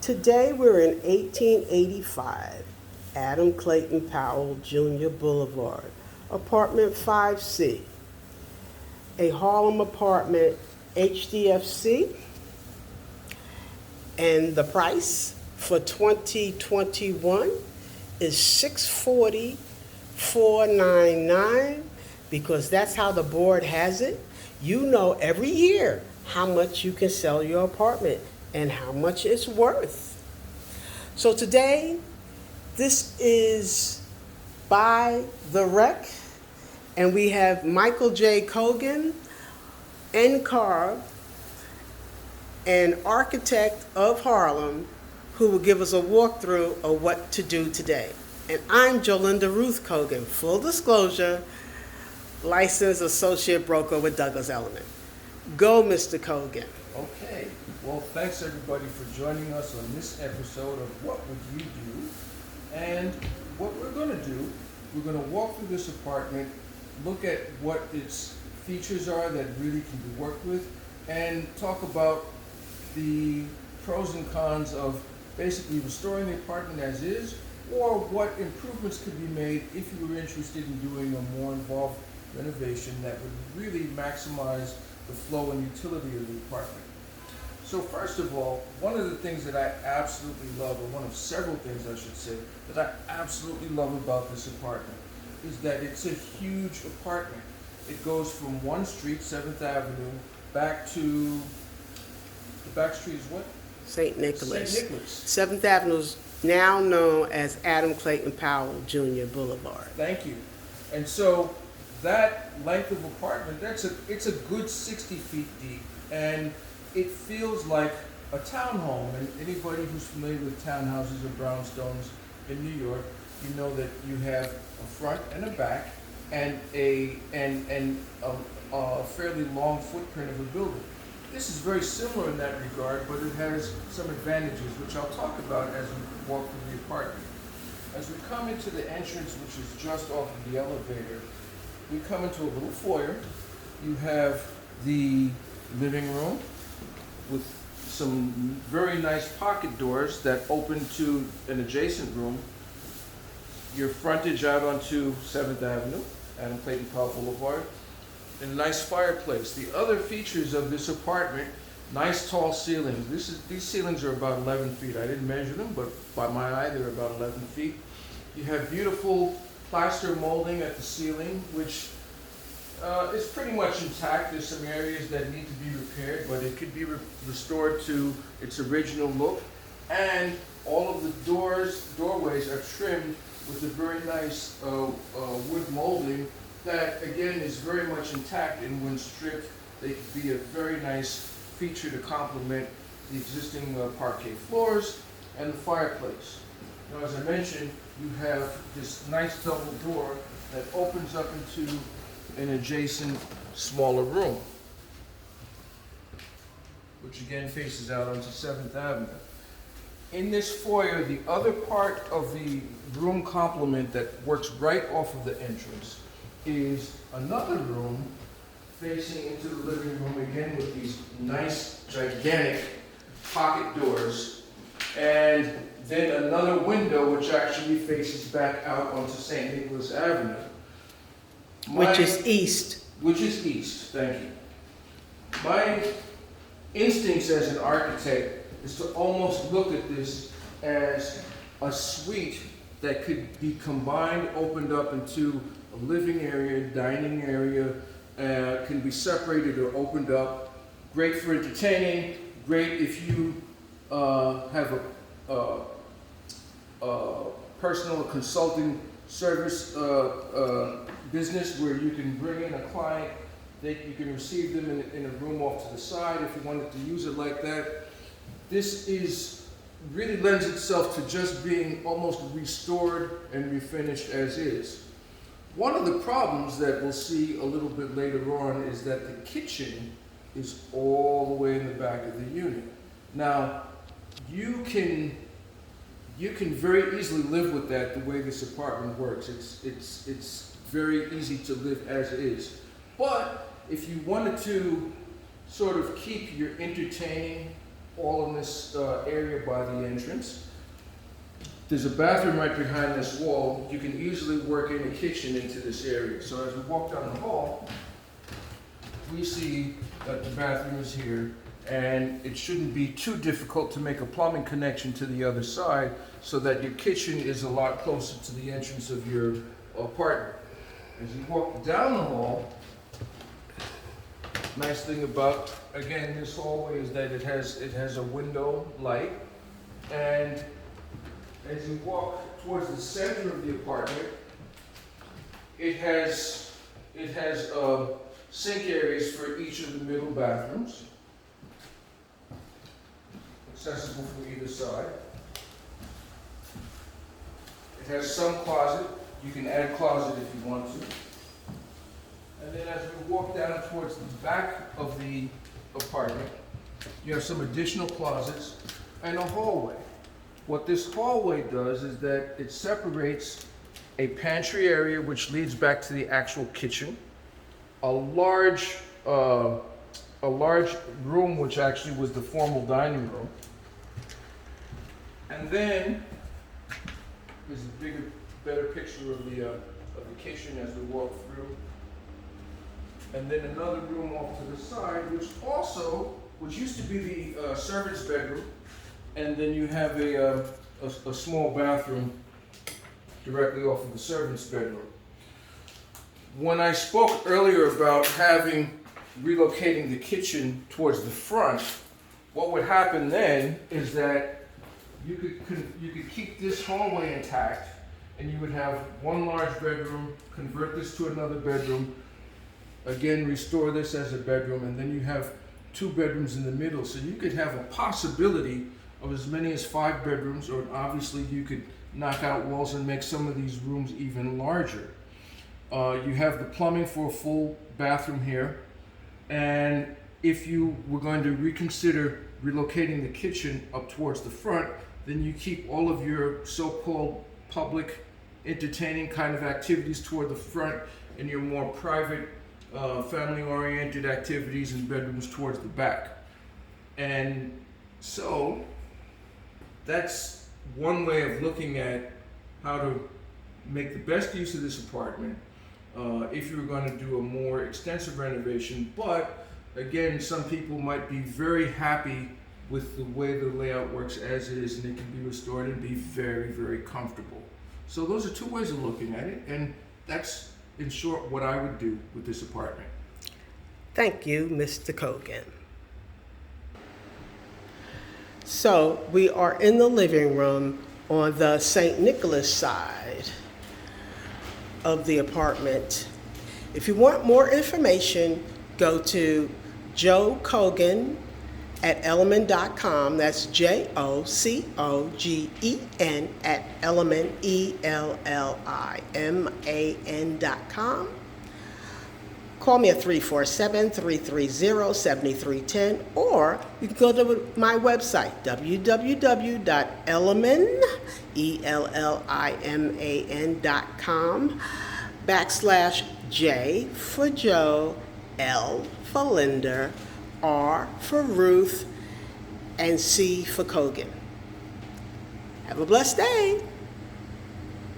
Today we're in 1885, Adam Clayton Powell Jr. Boulevard, apartment 5C, a Harlem apartment HDFC, and the price for 2021 is 640,499 because that's how the board has it. You know every year how much you can sell your apartment and how much it's worth. So today, this is By the Rec, and we have Michael J. Cogan, NCARB, an architect of Harlem, who will give us a walkthrough of what to do today. And I'm Jolinda Ruth Cogan, full disclosure, licensed associate broker with Douglas Elliman. Go, Mr. Cogan. Okay, well, thanks everybody for joining us on this episode of What Would You Do? And what we're going to do, we're going to walk through this apartment, look at what its features are that really can be worked with, and talk about the pros and cons of basically restoring the apartment as is, or what improvements could be made if you were interested in doing a more involved renovation that would really maximize the flow and utility of the apartment. So first of all, one of the things that I absolutely love, or one of several things I should say, that I absolutely love about this apartment is that it's a huge apartment. It goes from one street, 7th Avenue, back to, the back street is what? St. Nicholas. St. Nicholas. 7th Avenue is now known as Adam Clayton Powell Jr. Boulevard. Thank you. And so that length of apartment, it's a good 60 feet deep, and it feels like a townhome. And anybody who's familiar with townhouses or brownstones in New York, you know that you have a front and a back, and a fairly long footprint of a building. This is very similar in that regard, but it has some advantages, which I'll talk about as we walk through the apartment. As we come into the entrance, which is just off of the elevator, we come into a little foyer. You have the living room with some very nice pocket doors that open to an adjacent room. Your frontage out onto 7th Avenue, Adam Clayton Powell Boulevard, and a nice fireplace. The other features of this apartment, nice tall ceilings. These ceilings are about 11 feet. I didn't measure them, but by my eye, they're about 11 feet. You have beautiful plaster molding at the ceiling, which is pretty much intact. There's some areas that need to be repaired, but it could be restored to its original look. And all of the doorways are trimmed with a very nice wood molding that, again, is very much intact, and when stripped, they could be a very nice feature to complement the existing parquet floors and the fireplace. Now, as I mentioned, you have this nice double door that opens up into an adjacent smaller room, which again faces out onto 7th Avenue. In this foyer, the other part of the room complement that works right off of the entrance is another room facing into the living room, again with these nice, gigantic pocket doors, and then another window which actually faces back out onto St. Nicholas Avenue. Which is east. Which is east, thank you. My instincts as an architect is to almost look at this as a suite that could be combined, opened up into a living area, dining area, can be separated or opened up. Great for entertaining, great if you have a personal consulting service business where you can bring in a client, you can receive them in a room off to the side if you wanted to use it like that. This really lends itself to just being almost restored and refinished as is. One of the problems that we'll see a little bit later on is that the kitchen is all the way in the back of the unit. Now, you can very easily live with that the way this apartment works. It's very easy to live as is. But if you wanted to sort of keep your entertaining all in this area by the entrance. There's a bathroom right behind this wall. You can easily work in a kitchen into this area. So as we walk down the hall, we see that the bathroom is here, and it shouldn't be too difficult to make a plumbing connection to the other side so that your kitchen is a lot closer to the entrance of your apartment. As you walk down the hall, nice thing about, again, this hallway is that it has a window light, and as you walk towards the center of the apartment, it has sink areas for each of the middle bathrooms, accessible from either side. It has some closet. You can add closet if you want to. And then as we walk down towards the back of the apartment, you have some additional closets and a hallway. What this hallway does is that it separates a pantry area which leads back to the actual kitchen, a large room which actually was the formal dining room, and then there's a better picture of the kitchen as we walk through, and then another room off to the side, which used to be the servant's bedroom, and then you have a small bathroom directly off of the servant's bedroom. When I spoke earlier about relocating the kitchen towards the front, what would happen then is that you could keep this hallway intact, and you would have one large bedroom, convert this to another bedroom, again restore this as a bedroom, and then you have 2 bedrooms in the middle. So you could have a possibility of as many as 5 bedrooms, or obviously you could knock out walls and make some of these rooms even larger. You have the plumbing for a full bathroom here, and if you were going to reconsider relocating the kitchen up towards the front, then you keep all of your so-called public entertaining kind of activities toward the front, and your more private family-oriented activities and bedrooms towards the back. And so that's one way of looking at how to make the best use of this apartment if you were going to do a more extensive renovation. But again, some people might be very happy with the way the layout works as it is, and it can be restored and be very, very comfortable. So those are 2 ways of looking at it, and that's, in short, what I would do with this apartment. Thank you, Mr. Kogan. So we are in the living room on the St. Nicholas side of the apartment. If you want more information, go to Joe Kogan at Elliman.com. That's JOCOGEN at Elliman, ELLIMAN.com. Call me at 347-330-7310, or you can go to my website, www.elliman.com/J for Joe, L for Linda, R for Ruth, and C for Kogan. Have a blessed day.